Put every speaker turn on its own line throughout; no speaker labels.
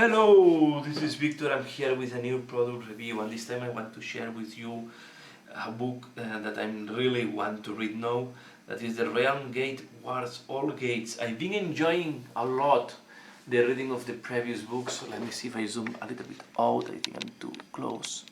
Hello, this is Victor. I'm here with a new product review, and this time I want to share with you a book that I really want to read now. That is the Realm Gate Wars All Gates. I've been enjoying a lot the reading of the previous books. So let me see if I zoom a little bit out. I think I'm too close,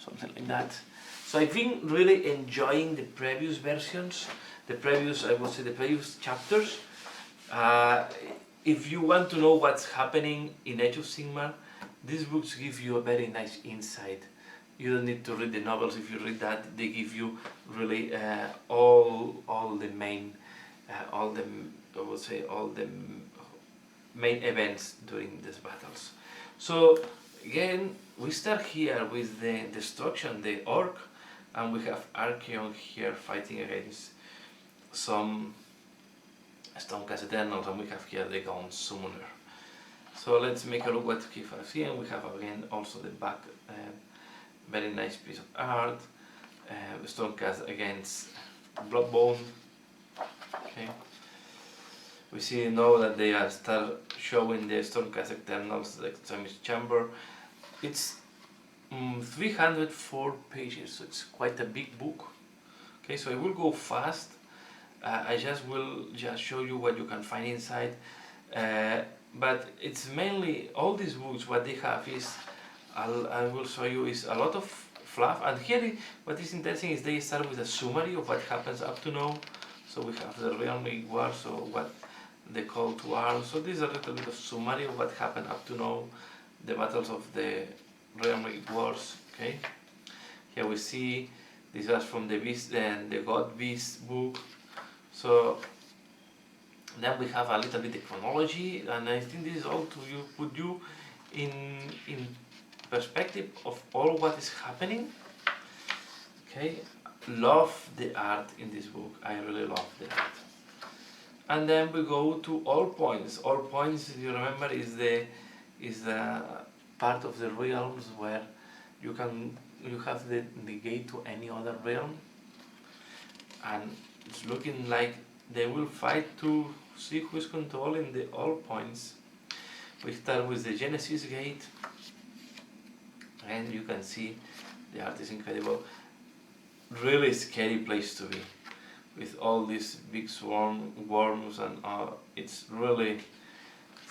something like that. So I've been really enjoying the previous versions, I would say the previous chapters. If you want to know what's happening in Age of Sigmar, these books give you a very nice insight. You don't need to read the novels. If you read that, they give you really all the main, all the I would say all the main events during these battles. So again, we start here with the destruction, the orc, and we have Archeon here fighting against some Stonecast Eternals, and we have here the Gaunt Summoner. So let's make a look what we have here. We have again also the back, very nice piece of art. Stonecast against Bloodbone. Okay. We see now that they are start showing the Stormcast Eternals, the Extremist Chamber. It's 304 pages, so it's quite a big book. Okay, so I will go fast. I will just show you what you can find inside, but it's mainly all these books. What they have is, I will show you, is a lot of fluff. And here, what is interesting is they start with a summary of what happens up to now. So we have the Realm War, so what the call to arms. So this is a little bit of summary of what happened up to now, the battles of the Realm Wars. Okay, here we see this was from the Beast and the God Beast book. So then we have a little bit of chronology, and I think this is all to you, put you in perspective of all what is happening. Okay, love the art in this book. I really love the art. And then we go to all points. All points, if you remember, is the part of the realms where you have the gate to any other realm, and it's looking like they will fight to see who is controlling the all points. We start with the Genesis Gate, and you can see the art is incredible. Really scary place to be, with all these big worms, and it's really.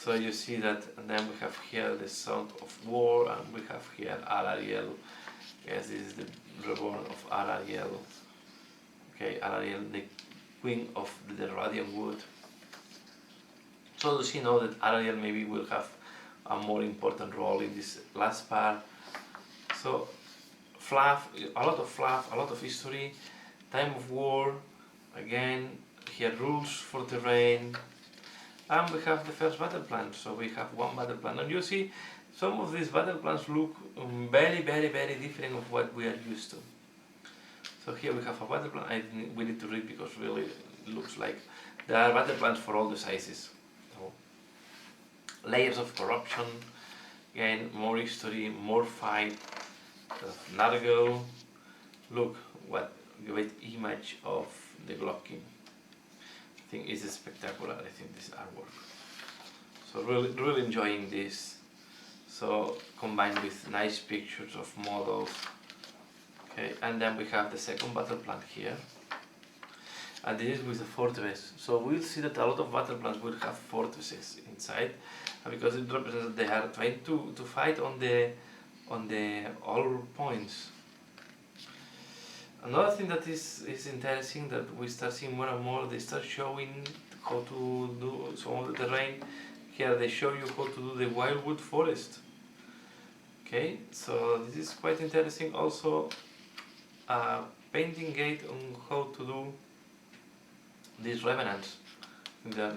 So you see that, and then we have here the Sound of War, and we have here Alariel. Yes, this is the reborn of Alariel. Okay, Alariel, the queen of the Radiant Wood. So does he know that Alariel maybe will have a more important role in this last part? So fluff, a lot of history, time of war, again, here rules for terrain, and we have the first battle plan. So we have one battle plan, and you see some of these battle plans look very different of what we are used to. So here we have a battle plan. We need to read because really it looks like there are battle plans for all the sizes. So, layers of corruption, again more history, more fight. Nargo. Look what great image of the Glock King. I think it's spectacular. I think this artwork. So really enjoying this. So combined with nice pictures of models. Okay, and then we have the second battle plan here, and this is with a fortress. So we'll see that a lot of battle plans will have fortresses inside, because it represents that they are trying to fight on the all points. Another thing that is interesting, that we start seeing more and more, they start showing how to do some of the terrain. Here they show you how to do the wildwood forest. Okay, so this is quite interesting. Also, painting gate on how to do these revenants. The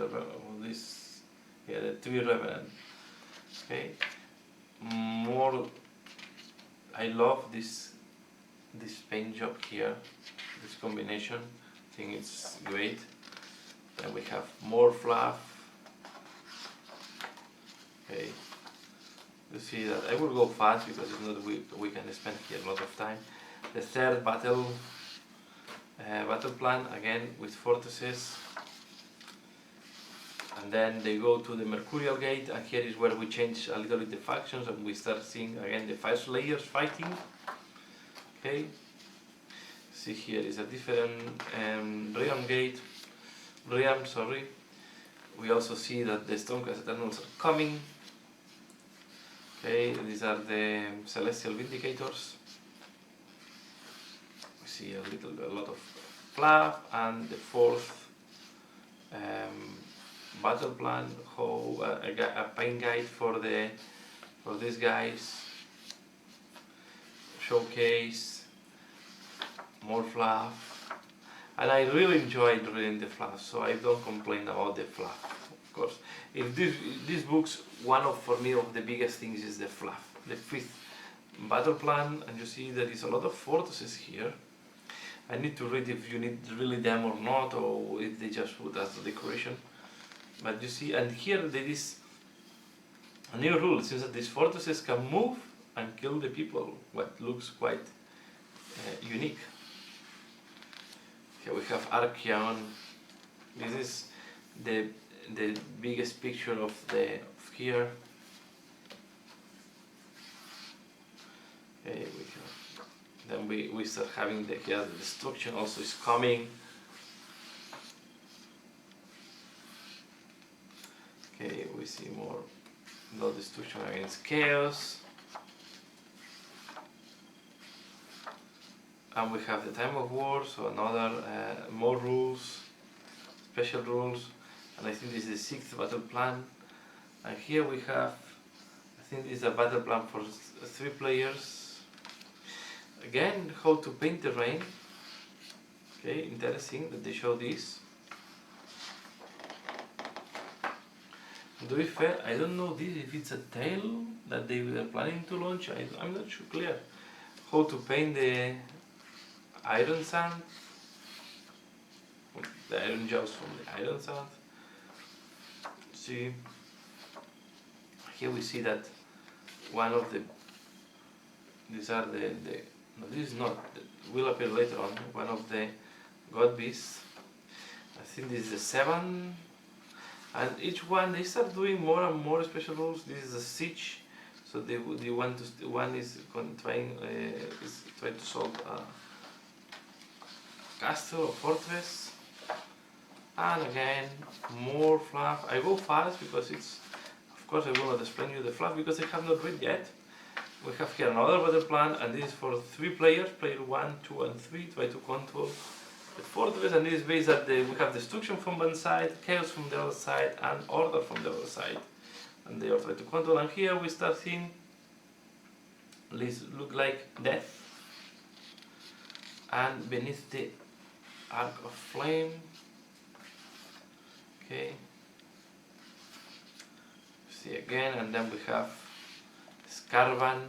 tree revenant. Okay, more. I love this paint job here. This combination, I think it's great. Then we have more fluff. Okay. You see that I will go fast because if not we can spend here a lot of time. The third battle plan, again with fortresses. And then they go to the Mercurial Gate, and here is where we change a little bit the factions, and we start seeing again the 5 Slayers fighting. Okay, see here is a different realm, sorry. We also see that the Stormcast Eternals are coming. Okay, these are the Celestial Vindicators. We see a lot of fluff, and the 4th battle plan, a paint guide for these guys, showcase, more fluff, and I really enjoyed reading the fluff, so I don't complain about the fluff. Of course, in these books, for me of the biggest things is the fluff. The 5th battle plan, and you see there is a lot of fortresses here. I need to read if you need really them or not, or if they just put as a decoration. But you see, and here there is a new rule. It seems that these fortresses can move and kill the people, what looks quite unique. Here we have Archeon. This is the biggest picture of here. Okay, then we start having the destruction also is coming. Okay, we see more no destruction against chaos. And we have the time of war, so another more rules, special rules, and I think this is the 6th battle plan. And here we have, I think this is a battle plan for 3 players. Again, how to paint terrain. Okay, interesting that they show this. To be fair, I don't know this if it's a tale that they were planning to launch. I'm not sure clear. How to paint the iron sand, the iron jaws from the iron sand. See, here we see that one of these are no, this is not, will appear later on, one of the god beasts. I think this is the 7, and each one they start doing more and more special rules. This is a siege, so they want to, one is trying to solve a castle or fortress. And again, more fluff. I go fast because it's, of course I will not explain you the fluff because I have not read yet. We have here another battle plan, and this is for 3 players, player 1, 2 and 3, try to control the fortress, and this is based that we have destruction from one side, chaos from the other side, and order from the other side. And they are trying to control, and here we start seeing this look like death. And beneath the arc of flame, okay, see again, and then we have Scarvan,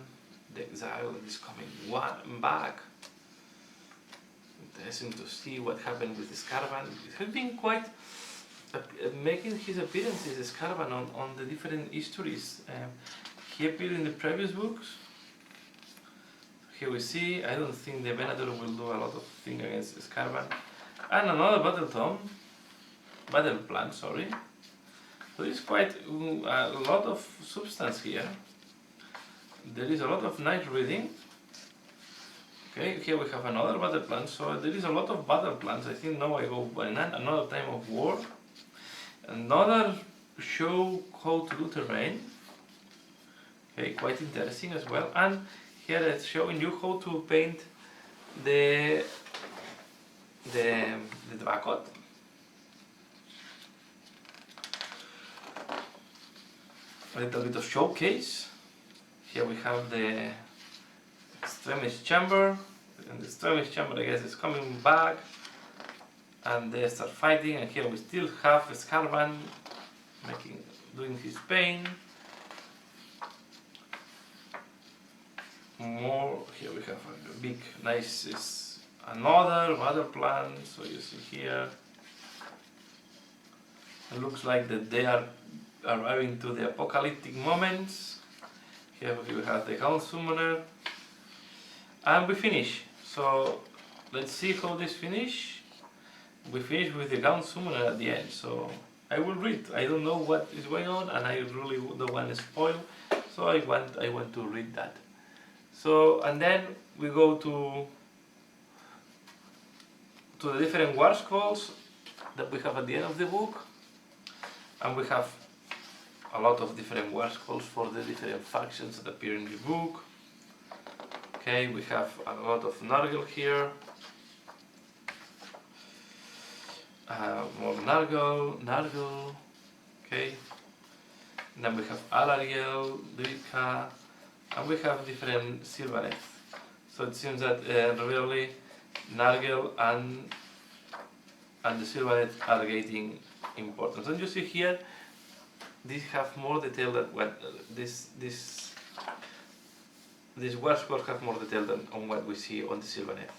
the exile that is coming back. Interesting to see what happened with Scarvan. It has been quite making his appearances, Scarvan, on the different histories. He appeared in the previous books. Here we see, I don't think the Venator will do a lot of things against Scarvan. And another battle plan, sorry. So there's quite a lot of substance here. There is a lot of nice reading. Okay, here we have another battle plan, so there is a lot of battle plans. I think now I go by another time of war. Another show how to do terrain. Okay, quite interesting as well. And here it's showing you how to paint the Drakot. A little bit of showcase. Here we have the Extremist Chamber, and the Extremist Chamber I guess is coming back, and they start fighting, and here we still have Scarvan doing his pain. More, here we have a big, nice, another battle plan, so you see here, it looks like that they are arriving to the apocalyptic moments. Here we have the Gaunt Summoner, and we finish. So let's see how this finish. We finish with the Gaunt Summoner at the end, so I will read. I don't know what is going on, and I really don't want to spoil, so I want to read that. So, and then we go to the different war scrolls that we have at the end of the book, and we have a lot of different war scrolls for the different factions that appear in the book. Okay, we have a lot of Nargel here. More Nargel, okay. And then we have Alariel, Druidka, and we have different Sylvaneth. So it seems that really Nargel and the Sylvaneth are getting importance. And you see here, these have more detail than what these war scrolls have more detail than on what we see on the Sylvaneth.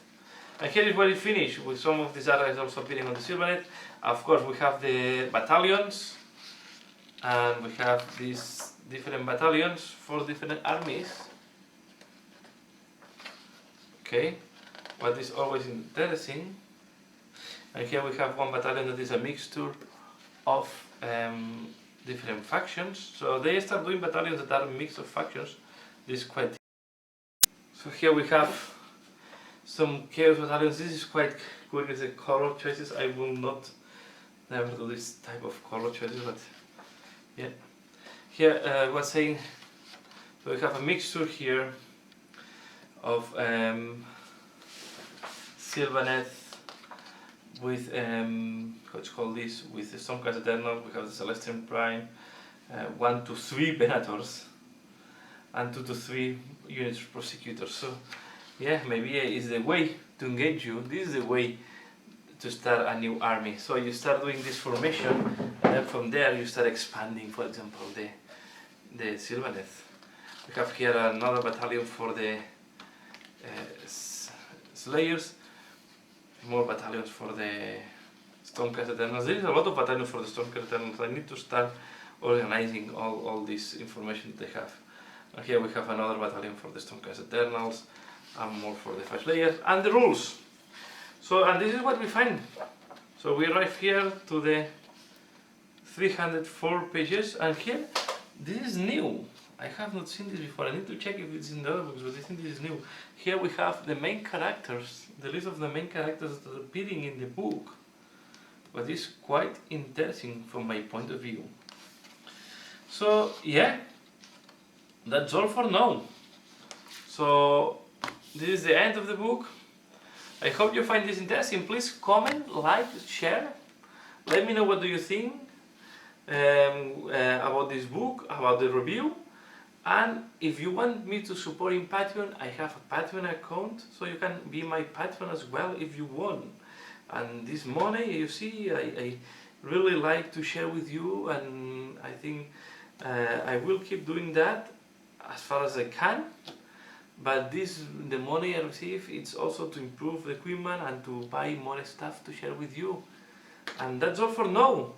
And here is where it finished, with some of these areas also appearing on the Sylvaneth. Of course, we have the battalions, and we have these different battalions for different armies. Okay, what is always interesting. And here we have one battalion that is a mixture of different factions. So they start doing battalions that are a mix of factions. This is quite. So here we have some chaos battalions. This is quite good with the color choices. I will never do this type of color choices, but yeah. Here I was saying, so we have a mixture here of Sylvaneth with what's called this, with the Stormcast Eternal. We have the Celestial Prime, 1 to 3 Venators, and 2 to 3 units prosecutors. So yeah, maybe is the way to engage you. This is the way to start a new army. So you start doing this formation, and then from there you start expanding, for example, the Sylvaneth. We have here another battalion for the Slayers, more battalions for the Stormcast Eternals. There is a lot of battalions for the Stormcast Eternals. I need to start organizing all this information that they have. And here we have another battalion for the Stormcast Eternals, and more for the Fire Slayers, and the rules. So, and this is what we find. So we arrive here to the 304 pages, and here, this is new. I have not seen this before. I need to check if it's in the other books, but I think this is new. Here we have the main characters, the list of the main characters that are appearing in the book. But it's quite interesting from my point of view. So, yeah, that's all for now. So, this is the end of the book. I hope you find this interesting. Please comment, like, share. Let me know what do you think about this book, about the review. And if you want me to support in Patreon, I have a Patreon account, so you can be my patron as well if you want. And this money, you see, I really like to share with you, and I think I will keep doing that as far as I can. But the money I receive, it's also to improve the equipment and to buy more stuff to share with you. And that's all for now.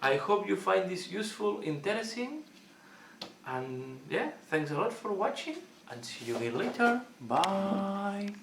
I hope you find this useful, interesting. And yeah, thanks a lot for watching, and see you again later. Bye.